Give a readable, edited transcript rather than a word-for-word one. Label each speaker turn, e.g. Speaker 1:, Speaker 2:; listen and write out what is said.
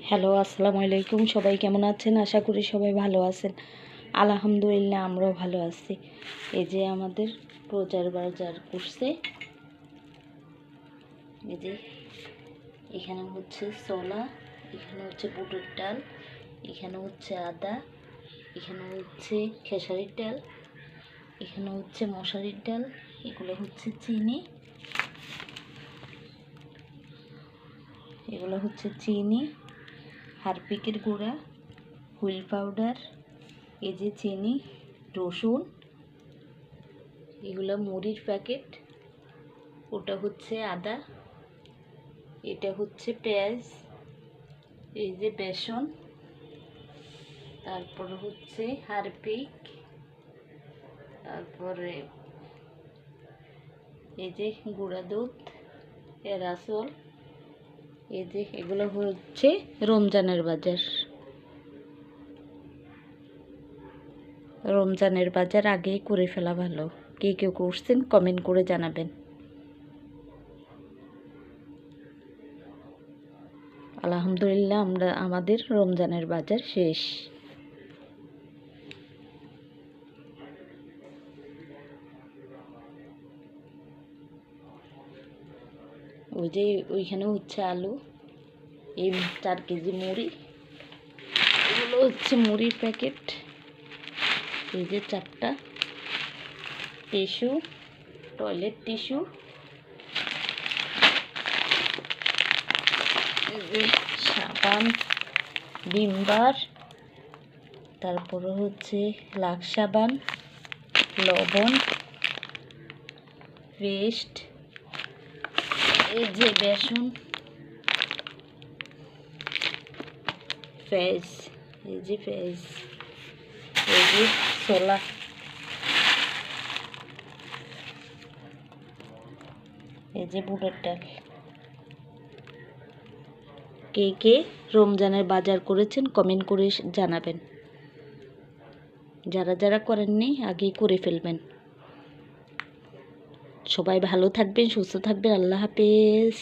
Speaker 1: Hello, আসসালামু আলাইকুম। সবাই কেমন আছেন? আশা করি সবাই ভালো আছেন। আলহামদুলিল্লাহ, আমরাও ভালো আছি। এই যে আমাদের রোজার বাজার করছে। এই যে এখানে হচ্ছে ছোলা, এখানে হচ্ছে বুটের ডাল, এখানে হচ্ছে আদা, এখানে হচ্ছে খেসারির ডাল, এখানে হচ্ছে মশারির ডাল, এগুলো হচ্ছে চিনি, এগুলো হচ্ছে চিনি, হারপিকের গুঁড়া, হুইল পাউডার, এই যে চিনি, রসুন, এগুলো মুড়ির প্যাকেট, ওটা হচ্ছে আদা, এটা হচ্ছে পেঁয়াজ, এই যে বেসন, তারপর হচ্ছে হারপিক, তারপরে এই যে গুঁড়া দুধ, এরাসল, এই যে এগুলো হচ্ছে রমজানের বাজার। রমজানের বাজার আগেই করে ফেলা ভালো। কে কেউ করছেন কমেন্ট করে জানাবেন। আলহামদুলিল্লাহ, আমাদের রমজানের বাজার শেষ। ওই যে ওইখানে হচ্ছে আলু, এই 4 কেজি মুড়ি, এগুলো হচ্ছে মুড়ির প্যাকেট, এই যে 4টা টিস্যু, টয়লেট টিস্যু, এই যে সাবান, ভিমবার, তারপরে হচ্ছে লাক্স সাবান, লবণ, পেস্ট, এই যে বেসন, পেঁয়াজ, এই যে পেঁয়াজ, এই যে ছোলা, এই যে বুটের ডাল। কে কে রমজানের বাজার করেছেন কমেন্ট করে জানাবেন। যারা যারা করেননি আগেই করে ফেলবেন। সবাই ভালো থাকবেন, সুস্থ থাকবেন। আল্লাহ হাফেজ।